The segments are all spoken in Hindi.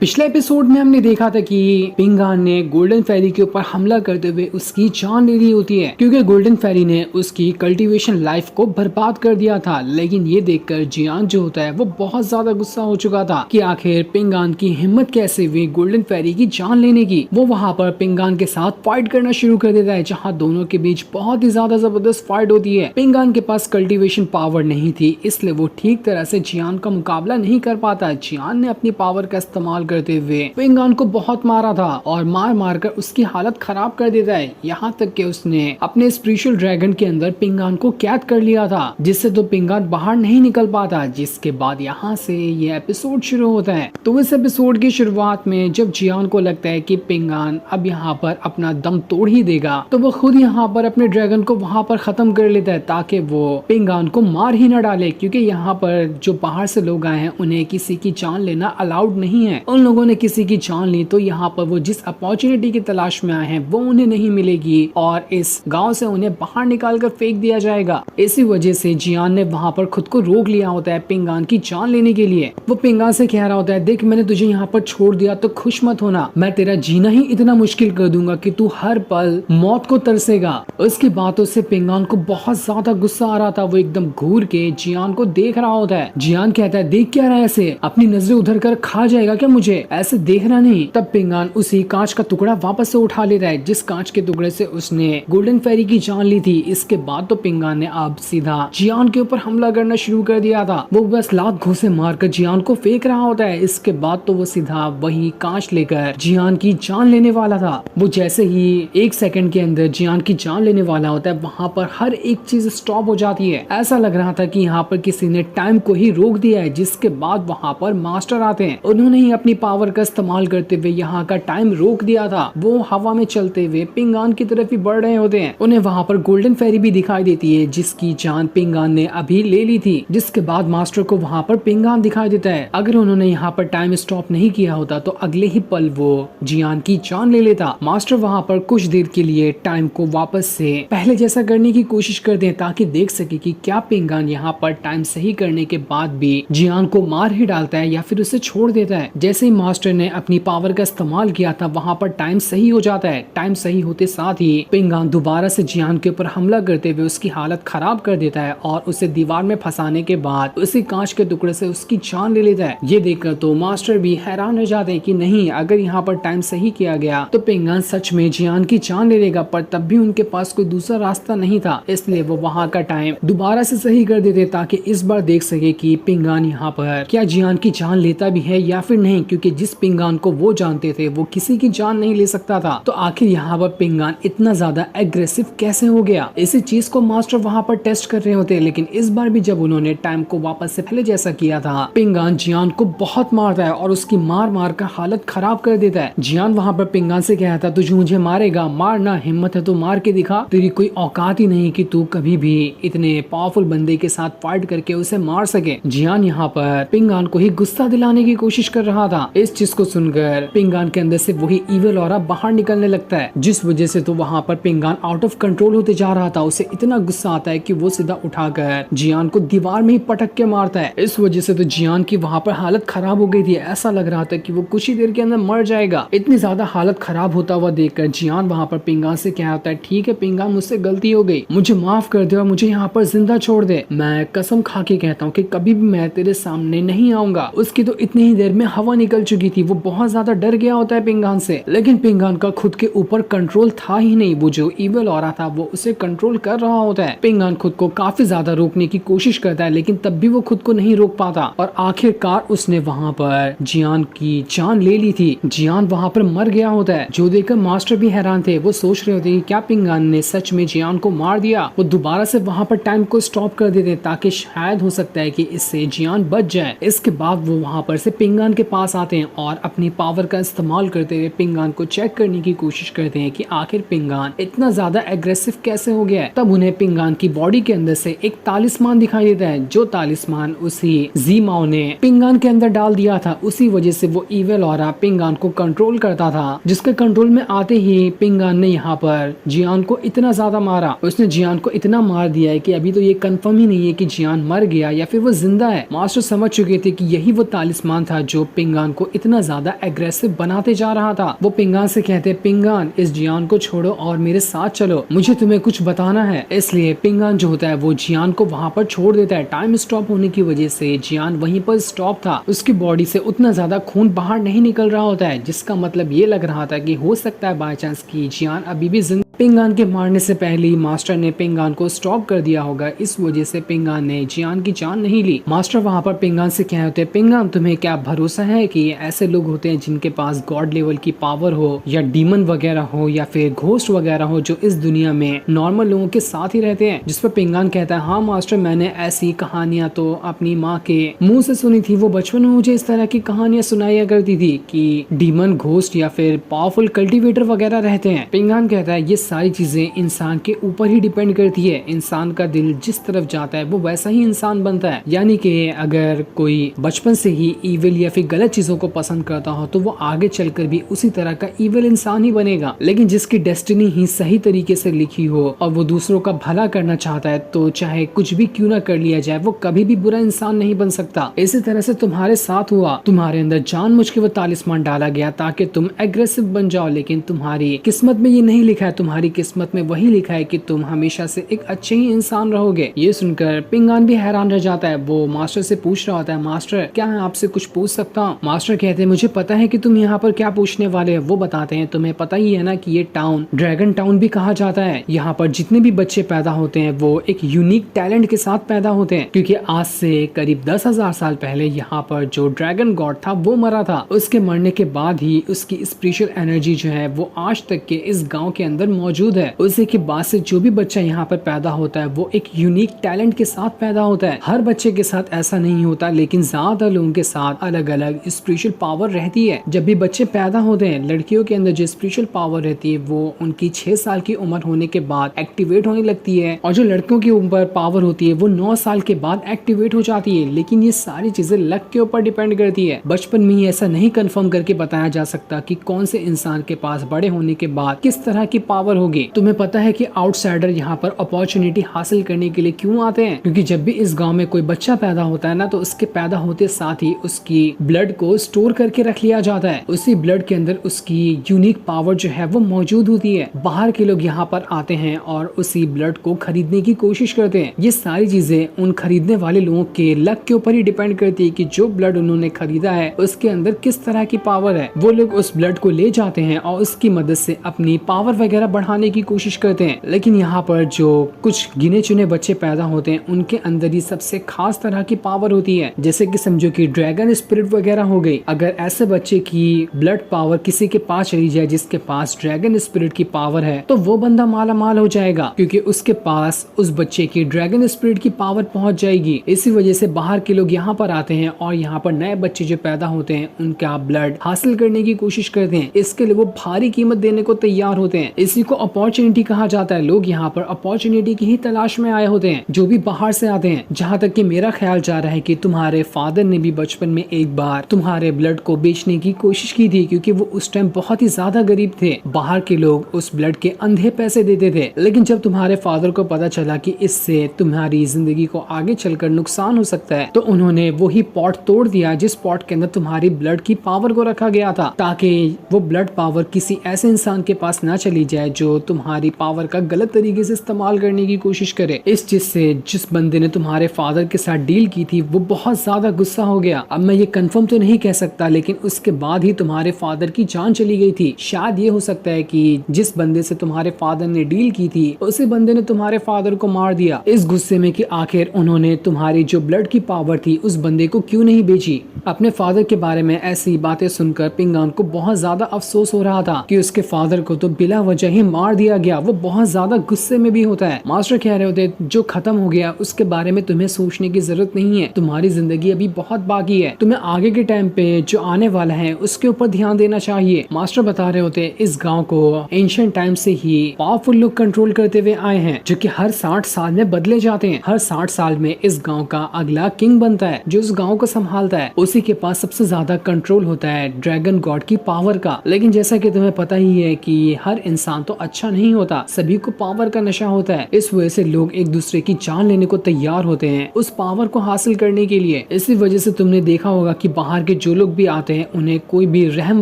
पिछले एपिसोड में हमने देखा था कि पिंगान ने गोल्डन फेरी के ऊपर हमला करते हुए उसकी जान ले ली होती है क्योंकि गोल्डन फेरी ने उसकी कल्टीवेशन लाइफ को बर्बाद कर दिया था। लेकिन ये देखकर जियान जो होता है वो बहुत ज्यादा गुस्सा हो चुका था कि आखिर पिंगान की हिम्मत कैसे हुई गोल्डन फेरी की जान लेने की। वो वहाँ पर पिंगान के साथ फाइट करना शुरू कर देता है, जहाँ दोनों के बीच बहुत ही ज्यादा जबरदस्त फाइट होती है। पिंगान के पास कल्टीवेशन पावर नहीं थी, इसलिए वो ठीक तरह से जियान का मुकाबला नहीं कर पाता। जियान ने अपनी पावर का इस्तेमाल करते हुए पिंगान को बहुत मारा था और मार मार कर उसकी हालत खराब कर देता है। यहाँ तक कि उसने अपने स्पिरिचुअल ड्रैगन के अंदर पिंगान को कैद कर लिया था, जिससे तो पिंगान बाहर नहीं निकल पाता। जिसके बाद यहाँ से ये एपिसोड शुरू होता है। तो इस एपिसोड की शुरुआत में जब जियान को लगता है कि पिंगान अब यहाँ पर अपना दम तोड़ ही देगा, तो वो खुद यहाँ पर अपने ड्रैगन को वहाँ पर खत्म कर लेता है ताकि वो पिंगान को मार ही न डाले, क्योंकि यहाँ पर जो बाहर से लोग आए हैं उन्हें किसी की जान लेना अलाउड नहीं है। उन लोगों ने किसी की जान ली तो यहाँ पर वो जिस अपॉर्चुनिटी की तलाश में आए हैं वो उन्हें नहीं मिलेगी और इस गांव से उन्हें बाहर निकाल कर फेंक दिया जाएगा। इसी वजह से जियान ने वहाँ पर खुद को रोक लिया होता है पिंगान की जान लेने के लिए। वो पिंगान से कह रहा होता है, देख मैंने तुझे यहाँ पर छोड़ दिया तो खुश मत होना, मैं तेरा जीना ही इतना मुश्किल कर दूंगा कि तू हर पल मौत को तरसेगा। उसकी बातों से पिंगान को बहुत ज्यादा गुस्सा आ रहा था। वो एकदम घूर के जियान को देख रहा होता है। जियान कहता है, देख क्या रहा है ऐसे, अपनी नजरें उधर कर खा जाएगा क्या मुझे, ऐसे देख रहा नहीं। तब पिंगान उसी कांच का टुकड़ा वापस से उठा लेता है जिस कांच के टुकड़े से उसने गोल्डन फेरी की जान ली थी। इसके बाद तो पिंगान ने अब सीधा जियान के ऊपर हमला करना शुरू कर दिया था। वो बस लात घूंसे मारकर जियान को फेंक रहा होता है। इसके बाद तो वो सीधा वही कांच लेकर जियान की जान लेने वाला था। वो जैसे ही एक सेकंड के अंदर जियान की जान लेने वाला होता है, वहाँ पर हर एक चीज स्टॉप हो जाती है। ऐसा लग रहा था कि यहाँ पर किसी ने टाइम को ही रोक दिया है। जिसके बाद वहाँ पर मास्टर आते हैं, उन्होंने ही अपनी पावर का इस्तेमाल करते हुए यहाँ का टाइम रोक दिया था। वो हवा में चलते हुए पिंगान की तरफ ही बढ़ रहे होते हैं। उन्हें वहाँ पर गोल्डन फेरी भी दिखाई देती है जिसकी जान पिंगान ने अभी ले ली थी। जिसके बाद मास्टर को वहाँ पर पिंगान दिखाई देता है। अगर उन्होंने यहाँ पर टाइम स्टॉप नहीं किया होता तो अगले ही पल वो जियान की जान ले लेता। मास्टर वहाँ पर कुछ देर के लिए टाइम को वापस से पहले जैसा करने की कोशिश करते हैं ताकि देख सके कि क्या पिंगान यहाँ पर टाइम सही करने के बाद भी जियान को मार ही डालता है या फिर उसे छोड़ देता है। जैसे ही मास्टर ने अपनी पावर का इस्तेमाल किया था, वहाँ पर टाइम सही हो जाता है। टाइम सही होते साथ ही पिंगान दोबारा से जियान के ऊपर हमला करते हुए उसकी हालत खराब कर देता है और उसे दीवार में फंसाने के बाद उसी कांच के टुकड़े से उसकी जान ले लेता है। ये देखकर तो मास्टर भी हैरान हो जाते हैं कि नहीं, अगर यहाँ पर टाइम सही किया गया तो पिंगान सच में जियान की जान ले लेगा। पर तब भी उनके पास कोई दूसरा रास्ता नहीं था, इसलिए वो वहाँ का टाइम दोबारा से सही कर देते ताकि इस बार देख सके कि पिंगान यहाँ पर क्या जियान की जान लेता भी है या फिर नहीं, क्योंकि जिस पिंगान को वो जानते थे वो किसी की जान नहीं ले सकता था। तो आखिर यहाँ पर पिंगान इतना ज्यादा एग्रेसिव कैसे हो गया, इसी चीज को मास्टर वहाँ पर टेस्ट कर रहे होते हैं। लेकिन इस बार भी जब उन्होंने टाइम को वापस से पहले जैसा किया था, पिंगान जियान को बहुत मारता है और उसकी मार मार कर हालत खराब कर देता है। जियान वहाँ पर पिंगान से कहता है, तुझे मुझे मारेगा, मारना, हिम्मत है तो मार के दिखा, तेरी कोई औकात ही नहीं कि तू कभी भी इतने पावरफुल बंदे के साथ फाइट करके उसे मार सके। जियान यहाँ पर पिंगान को ही गुस्सा दिलाने की कोशिश कर रहा था। इस चीज को सुनकर पिंगान के अंदर से वही इविल ऑरा बाहर निकलने लगता है, जिस वजह से तो वहाँ पर पिंगान आउट ऑफ कंट्रोल होते जा रहा था। उसे इतना गुस्सा आता है कि वो सीधा उठाकर जियान को दीवार में ही पटक के मारता है। इस वजह से तो जियान की वहाँ पर हालत खराब हो गई थी। ऐसा लग रहा था कि वो कुछ ही देर के अंदर मर जाएगा। इतनी ज्यादा हालत खराब होता हुआ देखकर जियान वहाँ पर पिंगान से कहता है, ठीक है पिंगान, मुझसे गलती हो गई, मुझे माफ कर दे और मुझे यहाँ पर जिंदा छोड़ दे। मैं कसम खा के कहता हूँ कि कभी भी मैं तेरे सामने नहीं आऊंगा। उसकी तो इतनी ही देर में हवा निकल चुकी थी। वो बहुत ज्यादा डर गया होता है पिंगान से, लेकिन पिंगान का खुद के ऊपर कंट्रोल था ही नहीं। वो जो इविल ऑरा था वो उसे कंट्रोल कर रहा होता है। पिंगान खुद को काफी ज्यादा रोकने की कोशिश करता है, लेकिन तब भी वो खुद को नहीं रोक पाता और आखिरकार उसने वहाँ पर जियान की जान ले ली थी। जियान वहाँ पर मर गया होता है, जो देखकर मास्टर भी हैरान थे। वो सोच रहे होते कि क्या पिंगान ने सच में जियान को मार दिया। वो दोबारा से वहाँ पर टाइम को स्टॉप कर देते ताकि शायद हो सकता है कि इससे जियान बच जाए। इसके बाद वो वहाँ पर से पिंगान के पास आते हैं और अपनी पावर का इस्तेमाल करते हुए पिंगान को चेक करने की कोशिश करते हैं कि आखिर पिंगान इतना ज्यादा एग्रेसिव कैसे हो गया है। तब उन्हें पिंगान की बॉडी के अंदर से एक तालिस्मान दिखाई देता है, जो तालिस्मान उसी जीमाओ ने पिंगान के अंदर डाल दिया था। उसी वजह से वो इविल ऑरा पिंगान को कंट्रोल करता था, जिसके कंट्रोल में आते ही पिंगान ने यहाँ पर जियान को इतना ज्यादा मारा। उसने जियान को इतना मार दिया है कि अभी तो ये कंफर्म ही नहीं है कि जियान मर गया या फिर वो जिंदा है। मास्टर समझ चुके थे कि यही वो तालिस्मान था जो पिंगान को इतना ज्यादा एग्रेसिव बनाते जा रहा था। वो पिंगान से कहते, पिंगान इस जियान को छोड़ो और मेरे साथ चलो, मुझे तुम्हें कुछ बताना है। इसलिए पिंगान जो होता है वो जियान को वहाँ पर छोड़ देता है। टाइम स्टॉप होने की वजह से जियान वहीं पर स्टॉप था। उसकी बॉडी से उतना ज्यादा खून बाहर नहीं निकल रहा होता है, जिसका मतलब ये लग रहा था कि हो सकता है बाय चांस की जियान अभी भी जिंदा। पिंगान के मारने से पहले ही मास्टर ने पिंगान को स्टॉप कर दिया होगा, इस वजह से पिंगान ने जियान की जान नहीं ली। मास्टर वहाँ पर पिंगान से कह होते, पिंगान तुम्हें क्या भरोसा है कि ऐसे लोग होते हैं जिनके पास गॉड लेवल की पावर हो या डीमन वगैरह हो या फिर घोस्ट वगैरह हो, जो इस दुनिया में नॉर्मल लोगों के साथ ही रहते हैं। जिस पर पिंगान कहता है, हाँ मास्टर, मैंने ऐसी कहानियां तो अपनी माँ के मुंह से सुनी थी। वो बचपन में मुझे इस तरह की कहानियां सुनाया करती थी कि डीमन, घोस्ट या फिर पावरफुल कल्टीवेटर वगैरह रहते हैं। पिंगान कहता है ये सारी चीजें इंसान के ऊपर ही डिपेंड करती है। इंसान का दिल जिस तरफ जाता है वो वैसा ही इंसान बनता है। यानी कि अगर कोई बचपन से ही इविल या फिर गलत चीजों को पसंद करता हो तो वो आगे चलकर भी उसी तरह का इविल इंसान ही बनेगा। लेकिन जिसकी डेस्टिनी ही सही तरीके से लिखी हो और वो दूसरों का भला करना चाहता है तो चाहे कुछ भी क्यों ना कर लिया जाए, वो कभी भी बुरा इंसान नहीं बन सकता। इसी तरह से तुम्हारे साथ हुआ। तुम्हारे अंदर जानबूझ के वो तालिस्मान डाला गया ताकि तुम एग्रेसिव बन जाओ, लेकिन तुम्हारी किस्मत में ये नहीं लिखा है। तुम्हारी किस्मत में वही लिखा है कि तुम हमेशा से एक अच्छे ही इंसान रहोगे। ये सुनकर पिंगान भी हैरान रह जाता है। वो मास्टर से पूछ रहा होता है, मास्टर क्या मैं आपसे कुछ पूछ सकता हूँ? मास्टर कहते हैं, मुझे पता है कि तुम यहाँ पर क्या पूछने वाले हैं। वो बताते हैं, तुम्हें पता ही है ना कि ये टाउन ड्रैगन टाउन भी कहा जाता है। यहाँ पर जितने भी बच्चे पैदा होते हैं वो एक यूनिक टैलेंट के साथ पैदा होते हैं, क्योंकि आज से करीब 10,000 साल पहले यहाँ पर जो ड्रैगन गॉड था वो मरा था। उसके मरने के बाद ही उसकी स्पिरिचुअल एनर्जी जो है वो आज तक के इस गांव के अंदर मौजूद है। उसी के बाद से जो भी बच्चा यहाँ पर पैदा होता है वो एक यूनिक टैलेंट के साथ पैदा होता है। हर बच्चे के साथ ऐसा नहीं होता, लेकिन ज्यादा लोगों के साथ अलग अलग स्पिरिचुअल पावर रहती है। जब भी बच्चे पैदा होते हैं, लड़कियों के अंदर जो स्पिरिचुअल पावर रहती है वो उनकी 6 साल की उम्र होने के बाद एक्टिवेट होने लगती है, और जो लड़कों की ऊपर पावर होती है वो 9 साल के बाद एक्टिवेट हो जाती है। लेकिन ये सारी चीजें लक के ऊपर डिपेंड करती है। बचपन में ही ऐसा नहीं कंफर्म करके बताया जा सकता कि कौन से इंसान के पास बड़े होने के बाद किस तरह की पावर होगी। तुम्हें पता है कि आउटसाइडर यहाँ पर अपॉर्चुनिटी हासिल करने के लिए क्यों आते हैं? क्योंकि जब भी इस गांव में कोई बच्चा पैदा होता है ना, तो उसके पैदा होते साथ ही उसकी ब्लड को स्टोर करके रख लिया जाता है। उसी ब्लड के अंदर उसकी यूनिक पावर जो है वो मौजूद होती है। बाहर के लोग यहाँ पर आते हैं और उसी ब्लड को खरीदने की कोशिश करते हैं। ये सारी चीजें उन खरीदने वाले लोगों के लक के ऊपर ही डिपेंड करती है कि जो ब्लड उन्होंने खरीदा है उसके अंदर किस तरह की पावर है। वो लोग उस ब्लड को ले जाते हैं और उसकी मदद से अपनी पावर वगैरह बढ़ाने की कोशिश करते हैं। लेकिन यहाँ पर जो कुछ गिने चुने बच्चे पैदा होते हैं उनके अंदर ही सबसे खास तरह की पावर होती है, जैसे कि समझो कि ड्रैगन स्पिरिट वगैरह हो गई। अगर ऐसे बच्चे की ब्लड पावर किसी के पास चली जाए जिसके पास ड्रैगन स्पिरिट की पावर है, तो वो बंदा माला माल हो जाएगा, क्योंकि उसके पास उस बच्चे की ड्रैगन स्पिरिट की पावर पहुंच जाएगी। इसी वजह से बाहर के लोग यहाँ पर आते हैं और यहाँ पर नए बच्चे जो पैदा होते हैं उनका ब्लड हासिल करने की कोशिश करते हैं। इसके लिए वो भारी कीमत देने को तैयार होते हैं। इसी को अपॉर्चुनिटी कहा जाता है। लोग यहाँ पर अपॉर्चुनिटी की ही तलाश में आए होते हैं, जो भी बाहर से आते हैं। जहाँ तक कि मेरा ख्याल जा रहा है कि तुम्हारे फादर ने भी बचपन में एक बार तुम्हारे ब्लड को बेचने की कोशिश की थी, क्योंकि वो उस टाइम बहुत ही ज्यादा गरीब थे। बाहर के लोग उस ब्लड के अंधे पैसे देते थे। लेकिन जब तुम्हारे फादर को पता चला कि इससे तुम्हारी जिंदगी को आगे चलकर नुकसान हो सकता है, तो उन्होंने वही पॉट तोड़ दिया जिस पॉट के अंदर तुम्हारी ब्लड की पावर को रखा गया था, ताकि वो ब्लड पावर किसी ऐसे इंसान के पास ना चली जाए जो तुम्हारी पावर का गलत तरीके से इस्तेमाल करने की कोशिश करे। इस चीज से जिस बंदे ने तुम्हारे फादर के साथ डील की थी वो बहुत ज्यादा गुस्सा हो गया। अब मैं ये कंफर्म तो नहीं कह सकता, लेकिन उसके बाद ही तुम्हारे फादर की जान चली गई थी। शायद ये हो सकता है कि जिस बंदे से तुम्हारे फादर ने डील की थी उसी बंदे ने तुम्हारे फादर को मार दिया, इस गुस्से में कि आखिर उन्होंने तुम्हारी जो ब्लड की पावर थी उस बंदे को क्यों नहीं बेची। अपने फादर के बारे में ऐसी बातें सुनकर पिंगान को बहुत ज्यादा अफसोस हो रहा था कि उसके फादर को तो बिला वजह ही मार दिया गया। वो बहुत ज्यादा गुस्से में भी होता है। मास्टर कह रहे होते, जो खत्म हो गया उसके बारे में तुम्हें सोचने की जरूरत नहीं है। तुम्हारी जिंदगी अभी बहुत बाकी है। तुम्हें आगे के टाइम पे जो आने वाला है उसके ऊपर ध्यान देना चाहिए। मास्टर बता रहे होते, इस गांव को एंशिएंट टाइम से ही पावरफुल लोग कंट्रोल करते हुए आए हैं, जो कि हर 60 साल में बदले जाते हैं। हर 60 साल में इस गांव का अगला किंग बनता है जो इस गांव को संभालता है। उसी के पास सबसे ज्यादा कंट्रोल होता है ड्रैगन गॉड की पावर का। लेकिन जैसा कि तुम्हें पता ही है कि हर इंसान तो अच्छा नहीं होता। सभी को पावर का नशा होता है, इस वजह से लोग एक दूसरे की जान लेने को तैयार होते हैं उस पावर को हासिल करने के लिए। इसी वजह से तुमने देखा होगा कि बाहर के जो लोग भी आते हैं उन्हें कोई भी रहम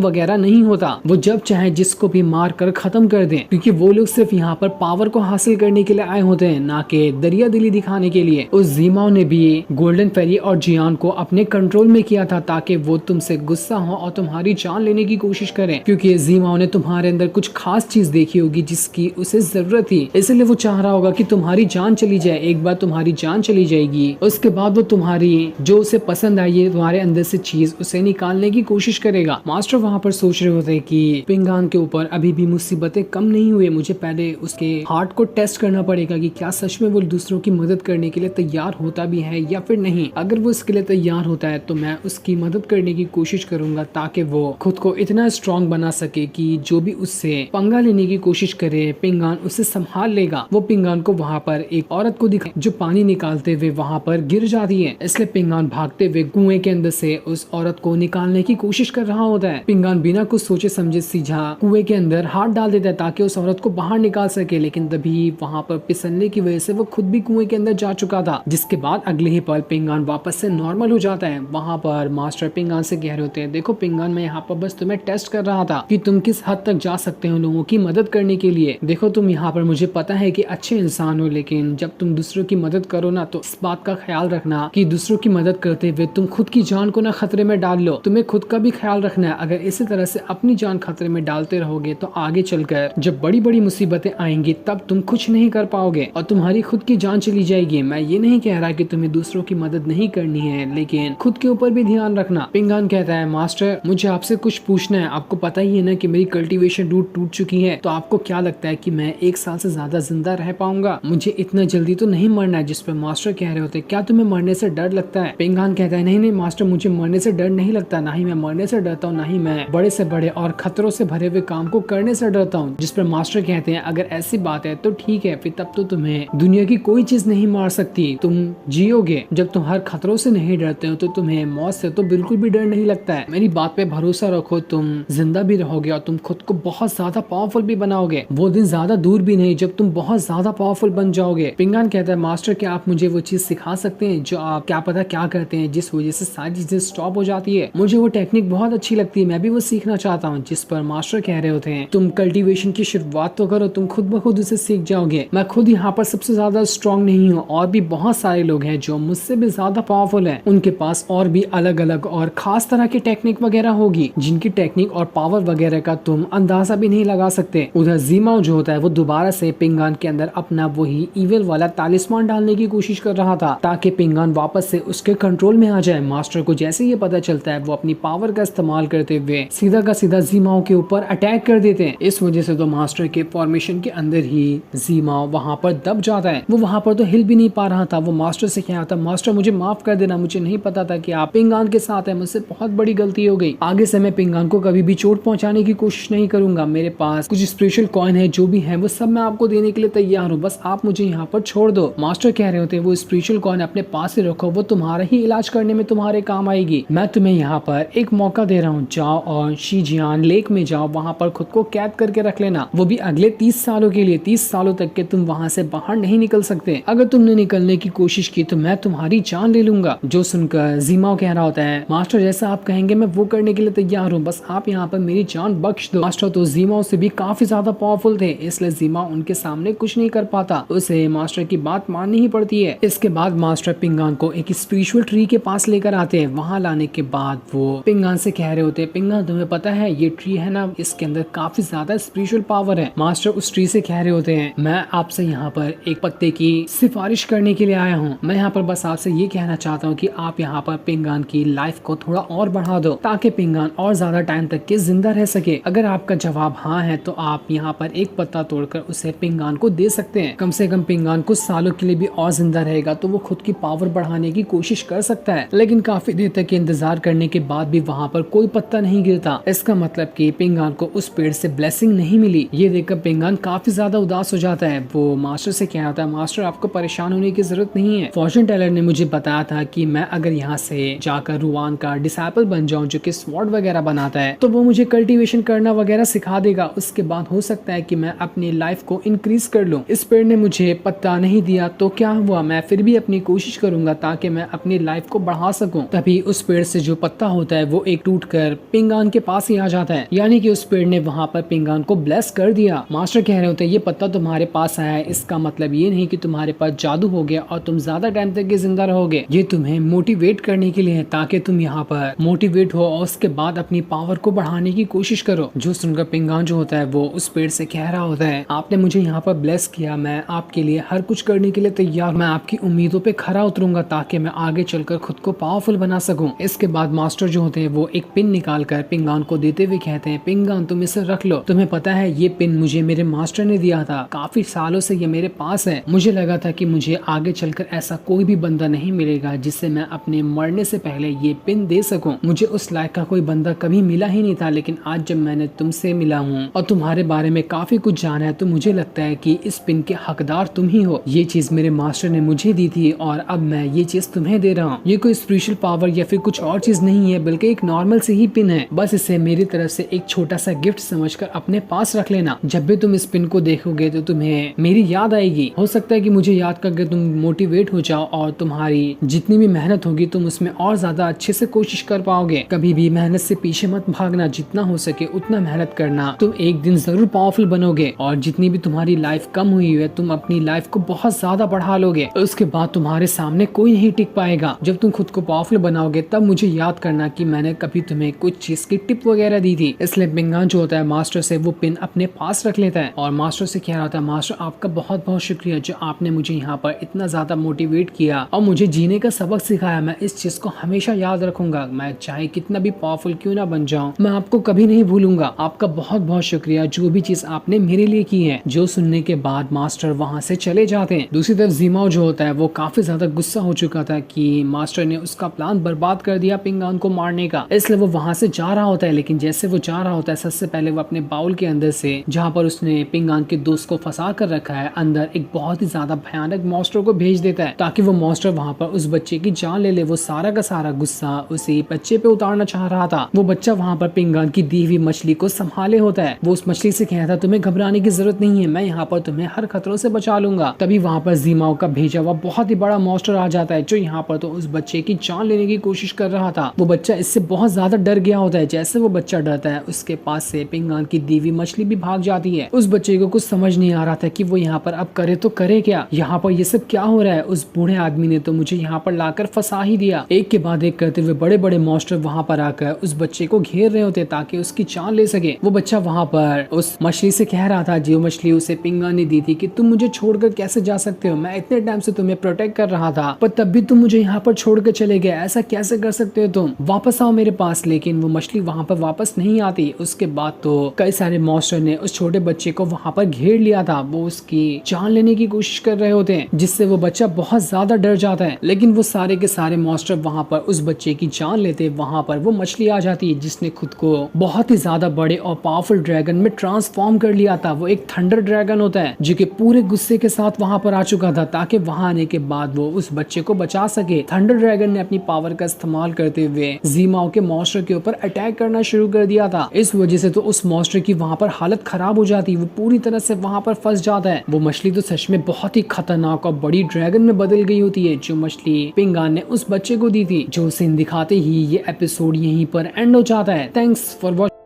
वगैरह नहीं होता, वो जब चाहे जिसको भी मार कर खत्म कर दें, क्योंकि वो लोग सिर्फ यहाँ पर पावर को हासिल करने के लिए आए होते हैं, ना कि दरिया दिली दिखाने के लिए। उस जीमाओ ने भी गोल्डन फेरी और जियान को अपने कंट्रोल में किया था ताकि वो तुमसे गुस्सा हो और तुम्हारी जान लेने की कोशिश करें, क्योंकि जीमाओ ने तुम्हारे अंदर कुछ खास चीज देखी होगी जिसकी उसे जरूरत थी, इसलिए वो चाह रहा होगा कि तुम्हारी जान चली जाए। एक बार तुम्हारी जान चली जाएगी उसके बाद वो तुम्हारी जो उसे पसंद आई है तुम्हारे अंदर से चीज उसे निकालने की कोशिश करेगा। मास्टर वहाँ पर सोच रहे होते हैं कि पिंगान के ऊपर अभी भी मुसीबतें कम नहीं हुई, मुझे पहले उसके हार्ट को टेस्ट करना पड़ेगा कि क्या सच में वो दूसरों की मदद करने के लिए तैयार होता भी है या फिर नहीं। अगर वो इसके लिए तैयार होता है तो मैं उसकी मदद करने की कोशिश करूंगा ताकि वो खुद को इतना स्ट्रांग बना सके कि जो भी उससे पंगा लेने की कोशिश करे पिंगान उसे संभाल लेगा। वो पिंगान को वहाँ पर एक औरत को दिखा जो पानी निकालते हुए वहाँ पर गिर जाती है, इसलिए पिंगान भागते हुए कुएं के अंदर से उस औरत को निकालने की कोशिश कर रहा होता है। पिंगान बिना कुछ सोचे समझे सीधा कुएं के अंदर हाथ डाल देता है ताकि उस औरत को बाहर निकाल सके, लेकिन तभी वहाँ पर फिसलने की वजह से वो खुद भी कुएं के अंदर जा चुका था, जिसके बाद अगले ही पल पिंगान वापस से नॉर्मल हो जाता है। वहाँ पर मास्टर पिंगान से कह रहे होते हैं, देखो पिंगान, मैं यहाँ पर बस तुम्हें टेस्ट कर रहा था कि तुम किस हद तक जा सकते हो लोगों की मदद करने के लिए। देखो तुम यहाँ पर मुझे पता है कि अच्छे इंसान हो, लेकिन जब तुम दूसरों की मदद करो ना तो इस बात का ख्याल रखना कि दूसरों की मदद करते हुए तुम खुद की जान को ना खतरे में डाल लो। तुम्हें खुद का भी ख्याल रखना है, अगर इसी तरह से अपनी जान खतरे में डालते रहोगे तो आगे चलकर जब बड़ी बड़ी मुसीबतें आएंगी तब तुम कुछ नहीं कर पाओगे और तुम्हारी खुद की जान चली जाएगी। मैं ये नहीं कह रहा कि तुम्हें दूसरों की मदद नहीं करनी है, लेकिन खुद के ऊपर भी ध्यान रखना। पिंगान कहता है, मास्टर मुझे आपसे कुछ पूछना है, आपको पता ही है ना कि मेरी कल्टीवेशन रूट टूट चुकी है, तो आपको क्या लगता है कि मैं 1 साल से ज्यादा जिंदा रह पाऊंगा? मुझे इतना जल्दी तो नहीं मरना है। जिस पर मास्टर कह रहे होते, क्या तुम्हें मरने से डर लगता है? पिंगान कहता है, नहीं नहीं मास्टर, मुझे मरने से डर नहीं लगता, ना ही मैं मरने से डरता हूँ, ना ही मैं बड़े से बड़े और खतरों से भरे हुए काम को करने से डरता हूँ। जिस पर मास्टर कहते हैं, अगर ऐसी बात है तो ठीक है, फिर तब तो तुम्हें दुनिया की कोई चीज नहीं मार सकती, तुम जियोगे। जब तुम हर खतरों से नहीं डरते हो तो तुम्हें मौत से तो बिल्कुल भी डर नहीं लगता है। मेरी बात पे भरोसा रखो, तुम जिंदा भी रहोगे और तुम खुद को बहुत ज्यादा पावरफुल भी बनाओगे। वो दिन ज्यादा दूर भी नहीं जब तुम बहुत ज्यादा पावरफुल बन जाओगे। पिंगान कहता है, मास्टर क्या आप मुझे वो चीज सिखा सकते हैं जो आप क्या पता क्या करते हैं जिस वजह से सारी चीजें स्टॉप हो जाती है? मुझे वो टेक्निक बहुत अच्छी लगती है, मैं भी वो सीखना चाहता हूँ। जिस पर मास्टर कह रहे होते हैं, तुम कल्टीवेशन की शुरुआत तो करो, तुम खुद ब खुद उसे सीख जाओगे। मैं खुद यहाँ पर सबसे ज्यादा स्ट्रॉन्ग नहीं हूँ, और भी बहुत सारे लोग हैं जो मुझसे भी ज्यादा पावरफुल हैं, उनके पास और भी अलग अलग और खास तरह की टेक्निक वगैरह होगी जिनकी टेक्निक और पावर वगैरह का तुम अंदाजा भी नहीं लगा सकते। उधर जीमाओ जो होता है वो दोबारा से पिंगान के अंदर अपना वही इविल वाला तालिस्मान डालने की कोशिश कर रहा था ताकि पिंगान वापस से उसके कंट्रोल में आ जाए। मास्टर को जैसे ये पता चलता है वो अपनी पावर का इस्तेमाल करते हुए सीधा का सीधा जीमाओ के ऊपर अटैक कर देते हैं। इस वजह से तो मास्टर के फॉर्मेशन के अंदर ही जीमाओ वहां पर दब जाता है, वो वहां पर तो हिल भी नहीं पा रहा था। वो मास्टर से कह रहा था, मास्टर मुझे माफ कर देना, मुझे नहीं पता था कि आप पिंगान के साथ है, मुझसे बहुत बड़ी गलती हो गई। आगे से मैं पिंगान को कभी भी चोट पहुंचाने की कोशिश नहीं करूंगा। मेरे पास कुछ स्पेशल कॉइन है, जो भी है वो सब मैं आपको देने के लिए तैयार हूँ, बस आप मुझे यहाँ पर छोड़ दो। मास्टर कह रहे होते वो स्पिरिचुअल कॉइन अपने पास ही रखो, वो तुम्हारा ही इलाज करने में तुम्हारे काम आएगी। मैं तुम्हें यहाँ पर एक मौका दे रहा हूँ, जाओ और शीजियान लेक में जाओ, वहाँ पर खुद को कैद करके रख लेना, वो भी अगले 30 सालों के लिए। 30 सालों तक के तुम वहाँ से बाहर नहीं निकल सकते। अगर तुमने निकलने की कोशिश की तो मैं तुम्हारी जान ले लूंगा। जो सुनकर जीमाओ कह रहा होता है, मास्टर जैसा आप कहेंगे मैं वो करने के लिए तैयार हूँ, बस आप यहाँ पर मेरी जान बख्श दो। मास्टर तो जीमाओ से भी काफी ज्यादा पावरफुल थे, इसलिए जीमाओ उनके सामने कुछ नहीं कर पाता, उसे मास्टर की बात माननी ही पड़ती है। इसके बाद मास्टर पिंगान को एक स्पिरिचुअल ट्री के पास लेकर आते हैं। वहाँ लाने के बाद वो पिंगान से कह रहे होते हैं, पिंगान तुम्हें पता है ये ट्री है ना, इसके अंदर काफी ज्यादा स्पिरिचुअल पावर है। मास्टर उस ट्री से कह रहे होते हैं, मैं आपसे यहाँ पर एक पत्ते की सिफारिश करने के लिए आया हूँ। मैं यहाँ पर बस आपसे ये कहना चाहता हूँ कि आप यहाँ पर पिंगान की लाइफ को थोड़ा और बढ़ा दो ताकि पिंगान और ज्यादा टाइम तक के जिंदा रह सके। अगर आपका जवाब हाँ है तो आप यहाँ पर एक पत्ता तोड़कर उसे पिंगान को दे सकते हैं। कम से कम पिंगान कुछ सालों के लिए भी और जिंदा रहेगा तो वो खुद की पावर बढ़ाने की कोशिश कर सकता है। लेकिन काफी देर तक इंतजार करने के बाद भी वहाँ पर कोई पत्ता नहीं गिरता। इसका मतलब कि पिंगान को उस पेड़ से ब्लेसिंग नहीं मिली। ये देखकर पिंगान काफी ज्यादा उदास हो जाता है। वो मास्टर से कह रहा था, मास्टर आपको परेशान होने की जरूरत नहीं है। फॉर्चून टेलर ने मुझे बताया था कि मैं अगर यहाँ से जाकर रुआन का डिसाइपल बन जाऊँ जो कि स्वॉर्ड वगैरह बनाता है तो वो मुझे कल्टीवेशन करना वगैरह सिखा देगा। उसके बाद हो सकता है कि मैं अपनी लाइफ को इंक्रीज कर लूं। इस पेड़ ने मुझे पत्ता नहीं दिया तो क्या हुआ, मैं फिर भी अपनी कोशिश करूंगा ताकि मैं अपनी लाइफ को बढ़ा सकूं। तभी उस पेड़ से जो पत्ता होता है वो एक टूटकर पिंगान के पास ही आ जाता है, यानी कि उस पेड़ ने वहाँ पर पिंगान को ब्लेस कर दिया। मास्टर कह रहे होते हैं ये पत्ता तुम्हारे पास आया है, इसका मतलब ये नहीं कि तुम्हारे पास जादू हो गया और तुम ज्यादा टाइम तक जिंदा रहोगे। ये तुम्हें मोटिवेट करने के लिए है ताकि तुम यहाँ पर मोटिवेट हो और उसके बाद अपनी पावर को बढ़ाने की कोशिश करो। जो सुनकर पिंगान जो होता है वो उस पेड़ से कह रहा होता है आपने मुझे यहाँ पर ब्लेस किया, मैं आपके लिए हर कुछ करने के लिए तैयार, मैं आपकी उम्मीदों पे खरा उतरूंगा ताकि मैं आगे चलकर खुद को पावरफुल बना सकूं। इसके बाद मास्टर जो होते हैं वो एक पिन निकाल कर पिंगान को देते हुए कहते हैं पिंगान तुम इसे रख लो, तुम्हें पता है ये पिन मुझे मेरे मास्टर ने दिया था, काफी सालों से ये मेरे पास है। मुझे लगा था कि मुझे आगे चलकर ऐसा कोई भी बंदा नहीं मिलेगा जिससे मैं अपने मरने से पहले ये पिन दे सकूं। मुझे उस लायक का कोई बंदा कभी मिला ही नहीं था, लेकिन आज जब मैंने तुमसे मिला हूँ और तुम्हारे बारे में काफी कुछ जाना है तो मुझे लगता है कि इस पिन के हकदार तुम ही हो। ये चीज मेरे मास्टर ने मुझे दी थी और अब मैं ये चीज तुम्हें दे रहा हूँ। ये कोई स्पेशल पावर या फिर कुछ और चीज नहीं है, बल्कि एक नॉर्मल सी ही पिन है। बस इसे मेरी तरफ से एक छोटा सा गिफ्ट समझकर अपने पास रख लेना। जब भी तुम इस पिन को देखोगे तो तुम्हें मेरी याद आएगी। हो सकता है कि मुझे याद करके तुम मोटिवेट हो जाओ और तुम्हारी जितनी भी मेहनत होगी तुम उसमें और ज्यादा अच्छे से कोशिश कर पाओगे। कभी भी मेहनत से पीछे मत भागना, जितना हो सके उतना मेहनत करना। तुम एक दिन जरूर पावरफुल बनोगे और जितनी भी तुम्हारी लाइफ कम हुई है तुम अपनी लाइफ को बहुत ज्यादा बढ़ा लोगे। उसके बाद तुम्हारे सामने कोई नहीं टिक पाएगा। जब तुम खुद को पावरफुल बनाओगे तब मुझे याद करना कि मैंने कभी तुम्हें कुछ चीज की टिप वगैरह दी थी। इसलिए पिंगान जो होता है मास्टर से वो पिन अपने पास रख लेता है और मास्टर से कह रहा था मास्टर आपका बहुत बहुत शुक्रिया जो आपने मुझे यहाँ पर इतना ज्यादा मोटिवेट किया और मुझे जीने का सबक सिखाया। मैं इस चीज को हमेशा याद रखूंगा, मैं चाहे कितना भी पावरफुल क्यों ना बन जाऊं, मैं आपको कभी नहीं भूलूंगा। आपका बहुत बहुत शुक्रिया जो भी चीज आपने मेरे लिए की है। जो सुनने के बाद मास्टर वहाँ से चले जाते हैं। दूसरी तरफ जीमाओ जो होता है वो काफी ज्यादा गुस्सा हो चुका था कि मास्टर ने उसका प्लान बर्बाद कर दिया पिंगान को मारने का, इसलिए वो वहाँ से जा रहा होता है। लेकिन जैसे वो जा रहा होता है सबसे पहले वो अपने बाउल के अंदर से जहाँ पर उसने पिंगान के दोस्त को फंसा कर रखा है अंदर एक बहुत ही ज्यादा भयानक मॉन्स्टर को भेज देता है ताकि वो मॉन्स्टर वहाँ पर उस बच्चे की जान ले ले। वो सारा का सारा गुस्सा उसी बच्चे पे उतारना चाह रहा था। वो बच्चा वहाँ पर पिंगान की दी हुई मछली को संभाले होता है। वो उस मछली से कहता था तुम्हें घबराने की जरूरत नहीं है, मैं यहाँ पर तुम्हें हर खतरों से बचा लूंगा। तभी वहाँ पर जीमाओ का भेजा हुआ बहुत ही बड़ा मॉन्स्टर आ जाता है जो यहाँ पर तो उस बच्चे की जान लेने की कोशिश कर रहा था। वो बच्चा इससे बहुत ज्यादा डर गया होता है। जैसे वो बच्चा डरता है उसके पास से पिंगान की दी हुई मछली भी भाग जाती है। उस बच्चे को कुछ समझ नहीं आ रहा था कि वो यहाँ पर अब करे तो करे क्या, यहाँ पर ये सब क्या हो रहा है। उस बूढ़े आदमी ने तो मुझे यहाँ पर लाकर फंसा ही दिया। एक के बाद एक करते हुए बड़े बड़े मॉन्स्टर वहाँ पर आकर उस बच्चे को घेर रहे होते ताकि उसकी जान ले सके। वो बच्चा वहाँ पर उस मछली से कह रहा था जो मछली उसे पिंगान ने दी थी कि तुम मुझे छोड़कर कैसे जा सकते हो, मैं इतने टाइम से तुम्हें प्रोटेक्ट कर रहा था पर तब भी तुम मुझे यहाँ पर छोड़कर चले गए, ऐसा कैसे कर सकते हो तुम, वापस आओ मेरे पास। लेकिन वो मछली वहाँ पर वापस नहीं आती। उसके बाद तो कई सारे मॉन्स्टर ने उस छोटे बच्चे को वहाँ पर घेर लिया था। वो उसकी जान लेने की कोशिश कर रहे होते हैं जिससे वो बच्चा बहुत ज्यादा डर जाता है। लेकिन वो सारे के सारे मॉन्स्टर वहाँ पर उस बच्चे की जान लेते। वहाँ पर वो मछली आ जाती है जिसने खुद को बहुत ही ज्यादा बड़े और पावरफुल ड्रैगन में ट्रांसफॉर्म कर लिया था। वो एक थंडर ड्रैगन होता है जो कि पूरे गुस्से के साथ वहाँ पर आ चुका था ताकि वहाँ आने के बाद वो उस बच्चे को बचा सके। थंडर ड्रैगन ने अपनी पावर का इस्तेमाल करते हुए जीमाओ के मॉन्स्टर के ऊपर अटैक करना शुरू कर दिया था। इस वजह से तो उस मॉन्स्टर की वहाँ पर हालत खराब हो जाती, वो पूरी तरह से वहाँ पर फंस जाता है। वो मछली तो सच में बहुत ही खतरनाक और बड़ी ड्रैगन में बदल गई होती है जो मछली पिंगान ने उस बच्चे को दी थी। जो सीन दिखाते ही ये एपिसोड यहीं पर एंड हो जाता है। Thanks for watching.